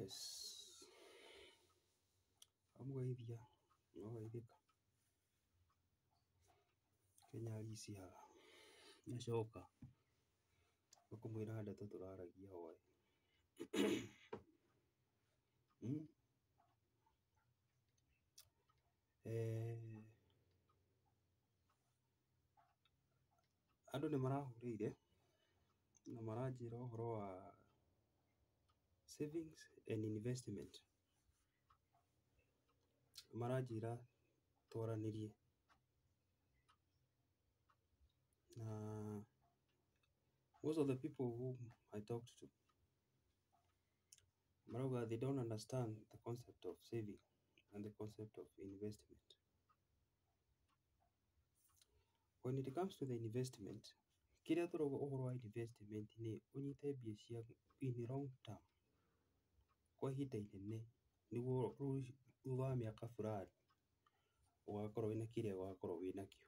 Yes. Amugeithia no geithika Kenya alici haha nacoka ukumwira ndeto turaragia hwaĩ andũ nĩ marahũrĩire na maranjĩra ũhoro wa savings and investment. Maranjĩra twaranĩrie na most of the people whom I talked to marauga they don't understand the concept of saving and the concept of investment. When it comes to the investment, kĩrĩa tũrauga ũhoro wa investment nĩ ũnyite mbia ciaku in long term, kwa ihinda inene, nĩguo thutha wa mĩaka fulani ũgakorwo wĩna kĩrĩa ũgakorwo wĩnakĩo,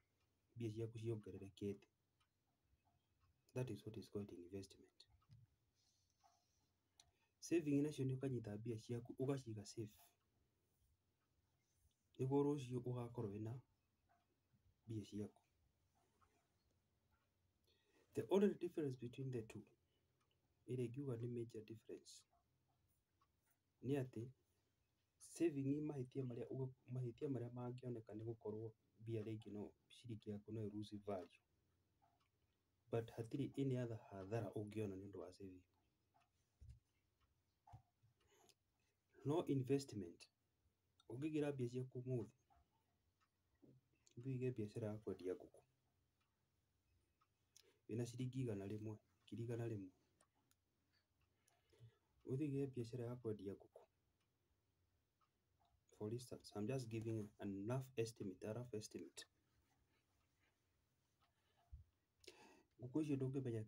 mbia ciaku ciongererekete. That is what is called investment. Saving nacio nĩ ũkanyita mbia ciaku ũgaciga safe, nĩguo rũciũ ũgakorwo wĩna mbia ciaku. The only difference between the two, ĩrĩa ingiuga nĩ major difference, nĩ atĩ saving mahĩtia marĩa mangĩoneka nĩ gũkorwo mbia rĩngĩ no ciringi yaku no lose value, but hatirĩ any other hathara ũngĩona nĩ ũndũ wa saving. No investment, ũngĩigĩra mbia ciaku ũmũthĩ, ũige biacara ya kwendia ngũkũ wĩna ciringi igana rĩmwe, ngiri igana rĩmwe, ũige biacara ya kwendia ngũkũ. For instance, I'm just giving a rough estimate. Ngũkũ icio ndũngĩmenya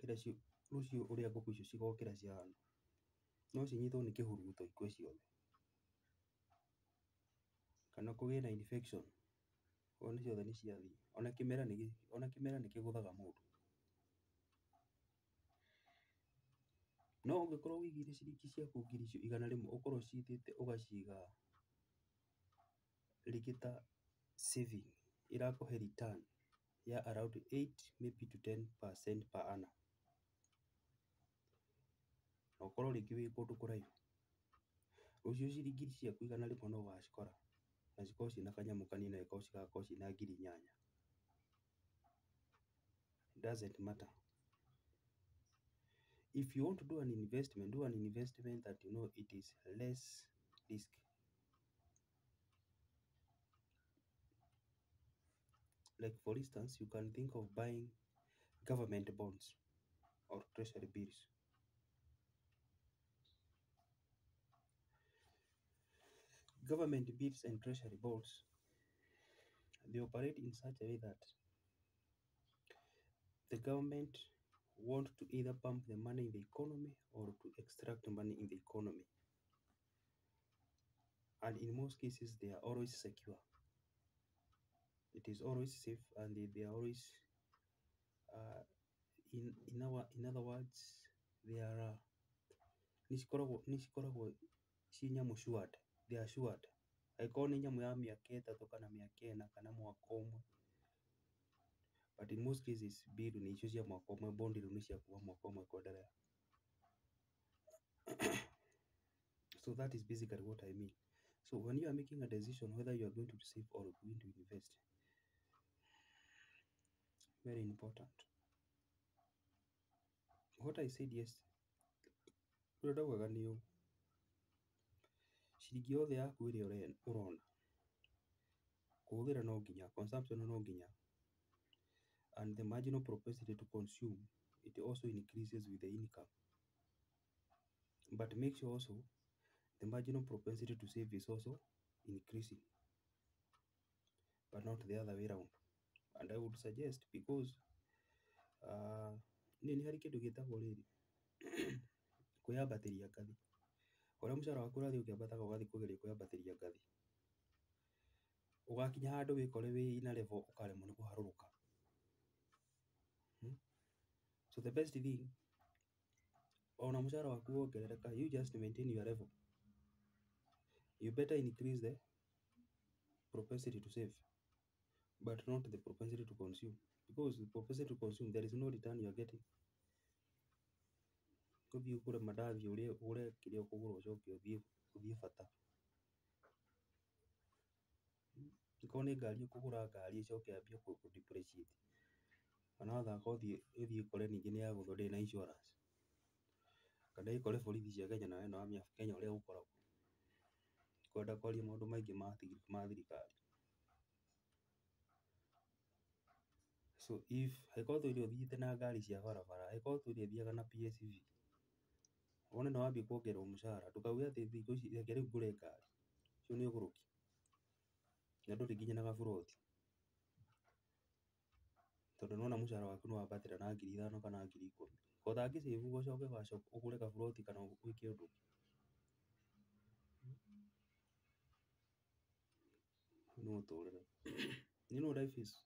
rũciũ ũrĩa ngũkũ icio cigokĩra cihana, no cinyitwo nĩ kĩhuruto ikue ciothe, kana kũgĩe na infection, one ciothe nĩ ciathiĩ, ona kĩmera nĩ kĩgũthaga mũndũ. No ũngĩkorwo wĩigĩire ciringi ciaku ngiri icio igana rĩmwe, ũkorwo cigĩte ũgaciga rĩngĩ ta saving, ĩrakũhe return ya around 8 maybe to 10% per annum, na ũkorwo rĩngĩ wĩ kũndũ kũraihu, rũciũ ciringi ciaku igana rĩmwe no ũgacikora na cikorwo ciĩna kanyamũ kanini, na cigakorwo ciĩna ngiri 8. It doesn't matter. If you want to do an investment that you know it is less risk. Like for instance, you can think of buying government bonds or treasury bills. Government bills and treasury bonds, they operate in such a way that the government want to either pump the money in the economy or to extract money in the economy. And in most cases, they are always secure. It is always safe, and they are always, in other words, they are nicikoragwo ci nyamũ assured. They are assured. Angĩkorwo nĩ nyamũ ya mĩaka 3 kana mĩaka 4 kana mwaka ũmwe, but in most cases bill nĩ icio cia mwaka ũmwe, bond rĩu nĩ cia kuma mwaka ũmwe kuendelea. So that is basically what I mean. So when you are making a decision whether you are going to save or going to invest, very important. What I said yesterday, ndaugaga nĩ ũũ, ciringi yothe yaku ĩrĩa ũrona kũhũthĩra no nginya, consumption no nginya, and the marginal propensity to consume, it also increases with the income. But make sure also the marginal propensity to save is also increasing, but not the other way around. And I would suggest, because nĩ harĩ kĩndũ gĩtagwo rĩrĩ kwĩyambatĩria ngathĩ. Ũrĩa mũcara waku ũrathiĩ ũkĩambataga ũgathiĩ kũgeria kwĩyambatĩria ngathĩ, ũgakinya handũ wĩkore wĩna level ũkaremwo nĩ kũharũrũka. So the best thing, ona mũcara waku wongerereka, you just maintain your level. You better increase the propensity to save, but not the propensity to consume, because the propensity to consume, there is no return you are getting. Uthii ukure madathi ure kiria ukugura ucoke uthie bata. Iko ni ngari ukugura ngari icoke yambie ku depreciate, kana wathaka uthie ukore ningi ni yaguthwo ndiri na insurance, kana ikore borithi cia Kenya na wena wamenya Kenya uria gukoragwo, kwenda kwaria maundu maingi ma thirikari. So if angĩkorwo tuge ũthiĩte na ngari cia barabara, angĩkorwo tuge ũthiaga na PSV, wone nĩ wambia kuongererwo mũcara, ndũkauge atĩ thikũ ici reke rĩu ngũre ngari, ũcio nĩ ũgũrũki na ndũrĩ nginya na gaburoti, tondũ nĩwona mũcara waku nĩ wambatĩra na 5,000 kana 10,000. Ũtangĩ save ũcoke ũgũre gaburoti kana wĩke ũndũ ũngĩ. Nĩ mũtũrĩre. You know life is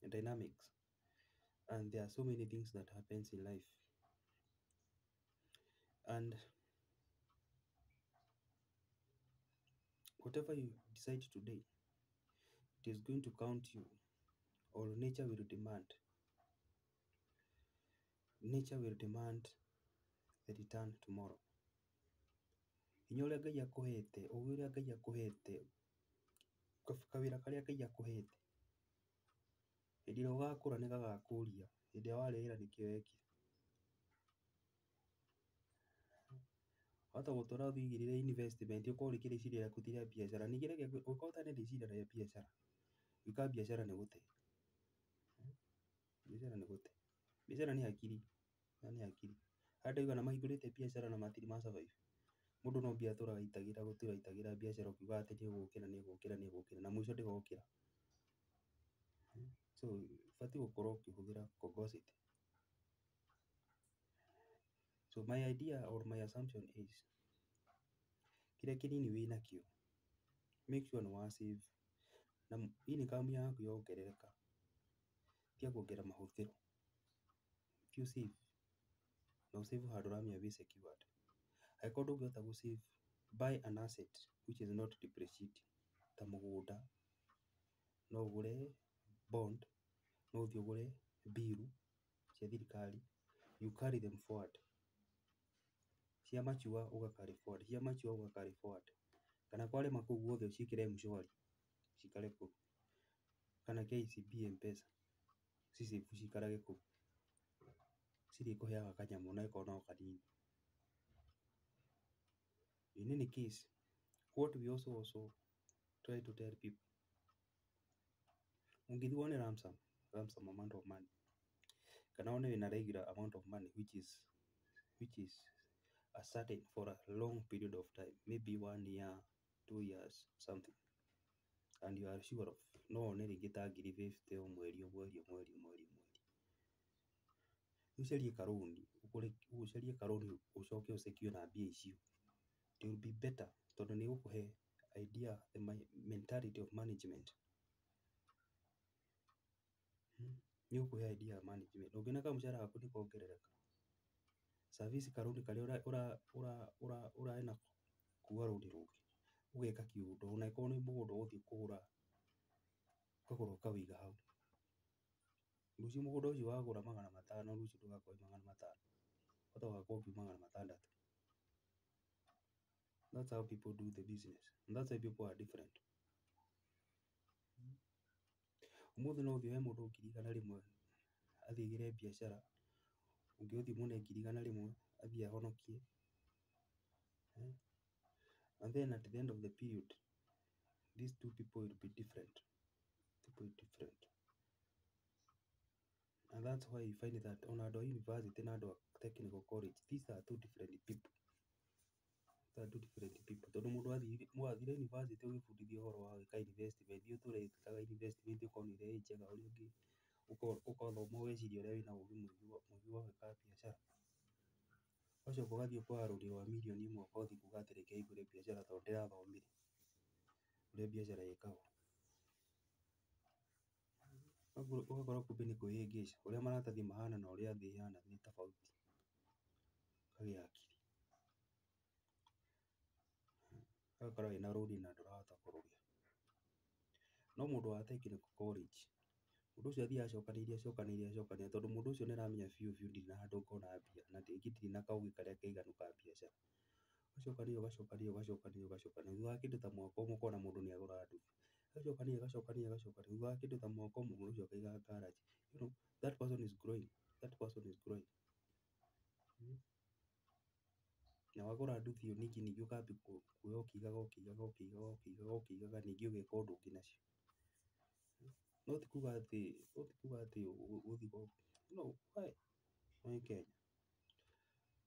dynamics, and there are so many things that happens in life, and whatever you decide today, it is going to count you, or nature will demand the return tomorrow. Hinya ũrĩa Ngai akũhete, ũgĩ ũrĩa Ngai akũhete, kawĩra karĩa Ngai akũhete, hĩndĩ ĩrĩa ũgakũra nĩ gagakũria, hĩndĩ ĩrĩa warĩa wĩra nĩkĩo wekire. Wahota gũtũra ũthiĩ ũigĩrĩre investment, ũkorwo rĩngĩ rĩciria rĩaku ti rĩa biacara, ningĩ reke ũkorwo ũtarĩ rĩciria rĩa biacara, gwĩka biacara nĩ gũte. Biacara nĩ gũte. Biacara nĩ akiri, nĩ akiri. Andũ aigana mahingũrĩte biacara na matirĩ ma survive. Mũndũ no mbia atũraga aitagĩra biacara ũkiugaga atĩ nĩ ĩgũkĩra na mũico ndĩgokĩra. So ũbatiĩ gũkorwo ũkĩhũthĩra composite. So my idea or my assumption is, kĩrĩa kĩnini wĩnakĩo, make sure nĩ wa save, na income yaku yongerereka, tiga kuongerera mahũthĩro. If you save, na ũsave handũ ũramenya wĩ secured. Angĩkorwo ndũngĩhota gũ-save, buy an asset which is not depreciating, ta mũgũnda, no ũgũre bond, no ũthiĩ ũgũre bill cia thirikari, you carry them forward. Cia mature ũga carry forward, kana kwarema kũu guothe ũciĩkĩre M-Shwari cikare kũu, kana KCB M-Pesa ci-save cikarage kũu, cirĩkũheaga kanyamũ onakorwo no kanini. In any case, what we also try to tell people, ũngĩthiĩ wone lump sum amount of money, kana wone wĩna regular amount of money which is a certain for a long period of time, maybe 1 year, 2 years, something, and you are sure of, no wone rĩngĩ ta ngiri 50 o mweri. Ũcarie karũni, ũcarie karũni ũcoke ũcekio na mbia icio. It will be better, tondũ nĩ gũkũhe idea, the mentality of management. Nĩ gũkũhe idea ya management. Ũngĩona kamũcara gaku nĩ kongerereka, service karũni karĩa ũrae nako kuga rũni rũngĩ, ũgeka kiũndũ, ona ĩkorwo nĩ mũgũnda ũgũthiĩ kũgũra, ũkagũra ũkawĩiga hau. Rũciũ mũgũnda ũcio wagũra 500, rũciũ ndũgakorwo 500, ũhota ũgakorwo ũkiuma 600. That's how people do the business, and that's why people are different. Ũmũthĩ no ũthiĩ ũhe mũndũ 100,000 athiĩ aigĩre biacara, ũngĩ ũthiĩ muone 100,000 athiĩ ahonokie. And then at the end of the period, these two people will be different. And that's why you find that on andũ a university na andũ a technical college, these are two different people. Tondũ mũndũ wathire university ũgĩbundithio ũhoro wa gwĩka investment, ithuĩ tũrekaga investment ũkona ĩrĩa ĩ njega, ũrĩa ũngĩ ũgathoma ũgeciria ũrĩa wĩna ũgĩ mũingĩ wa gwĩka biacara. Ũgacoka ũgathiĩ ũkoya rũni rwa 1,000,000 ũkothiĩ kuga atĩ reke hingũre biacara tondũ ndĩrathomire ũrĩa biacara ĩkagwo. Ũgakora kumbe nĩ kwĩhĩngĩca, ũrĩa maratathi mahana na ũrĩa thĩ ĩhana nĩ tofauti, ũkagĩa akiri. ũgakorwo wĩna rũni na ndũrahota kũrũgĩa. No mũndũ wa technical college, mũndũ ũcio athiaga acokanĩrĩria tondũ mũndũ ũcio nĩ aramenya biũ ndirĩ na handũ ngona mbia na rĩngĩ ndirĩ na kaũgĩ karĩa kaiganu ka biacara. Ũgacokanĩrĩria thutha wa kĩndũ ta mwaka ũmwe ũkona mũndũ nĩ agũra nduthi. Ũgacokanĩrĩria thutha wa kĩndũ ta mwaka ũmwe mũndũ ũcio akaiga garage. You know, that person is growing. Na wagũra nduthi ĩyo ningĩ ũkambia kuoya ũkĩigaga ningĩ ũgeka ũndũ ũngĩ nacio. No ti kuga atĩ gũthiĩ no, why Kenya?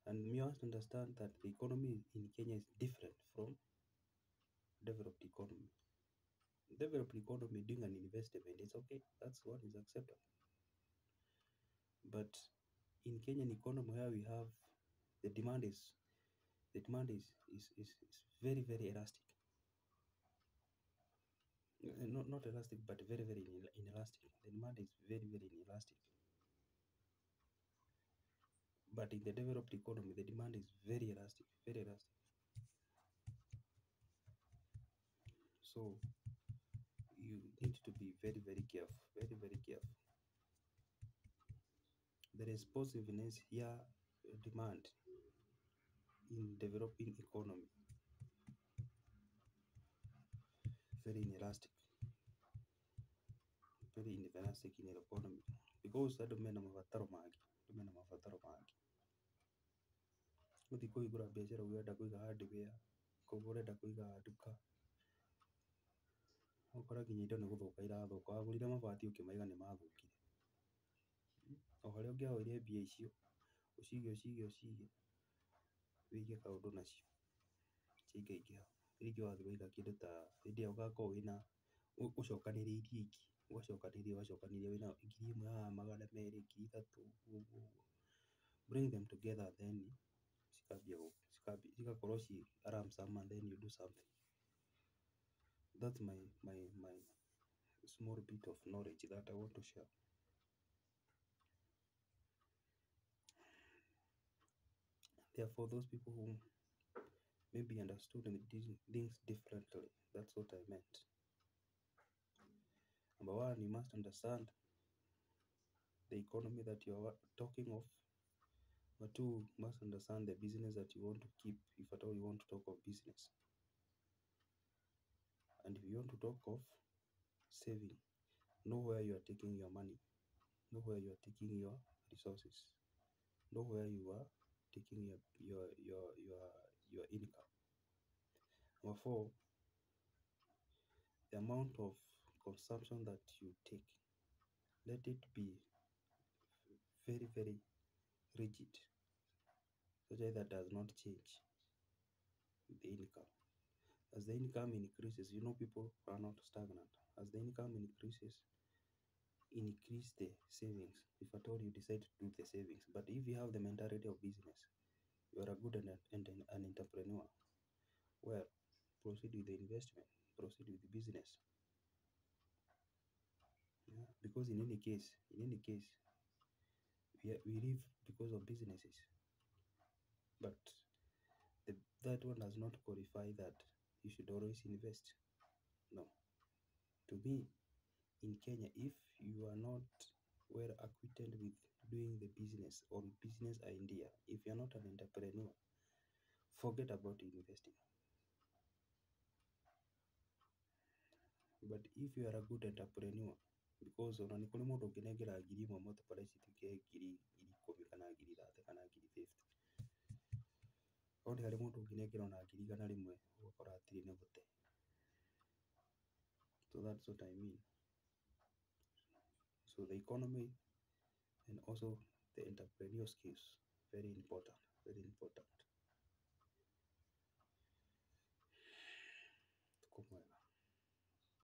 And you must understand that the economy in Kenya is different from developed economy. Developed economy doing an investment, it's okay. That's what is acceptable. But in Kenyan economy where we have the demand is very, very elastic. Not elastic, but very, very inelastic. The demand is very, very inelastic. But in the developed economy, the demand is very elastic, very elastic. So you need to be very, very careful, very, very careful. The responsiveness here, demand in developing economy, very inelastic in economy, because andũ mena mabataro mangĩ, gũthiĩ kũhingũra biacara ũrenda kũiga hardware, koguo ũrenda kũiga nduka, ũgakora nginya indo nĩ gũthũka irathũka, wagũrire mabati ũkĩmaiga nĩ mathũkire. O harĩa ũngĩahoire mbia icio ũcige wĩige kaũndũ nacio ciaingaingĩha, rĩngĩ wathiĩ waiga kĩndũ ta hĩndĩ ĩyo ũgakorwo wĩna ũcokanĩrĩirie ingĩ, ũgacokanĩrĩria wĩna 1,000 haha, 200, 3,000 ũguo. Bring them together then cigakorwo ci a lump sum and then you do something. That's my small bit of knowledge that I want to share. Therefore, those people who maybe understood things differently, that's what I meant. Number one, you must understand the economy that you are talking of. Number two, you must understand the business that you want to keep, if at all you want to talk of business. And if you want to talk of saving, know where you are taking your money, know where you are taking your resources, know where you are taking your income. Number four, the amount of consumption that you take, let it be very, very rigid, such that does not change with the income. As the income increases, you know, people are not stagnant. As the income increases, increase the savings, if at all you decide to do the savings. But if you have the mentality of business, you are a good an entrepreneur, well, proceed with the investment, proceed with the business. Yeah, because in any case, we live because of businesses. But that one does not qualify that you should always invest. No. To me, in Kenya, if you are not well acquainted with doing the business or business idea, if you are not an entrepreneur, forget about investing. But if you are a good entrepreneur, because ona nĩ kũrĩ mũndũ ũngĩnengera 1,000 multiply cituĩke 10,000 kana 30,000 kana 50,000. No nĩ harĩ mũndũ ũngĩnengera ona 100,000 rĩmwe ũgakora hatirĩ nĩ gũte. So that's what I mean. So the economy and also the entrepreneurial skills, very important, very important. Tuko mwega.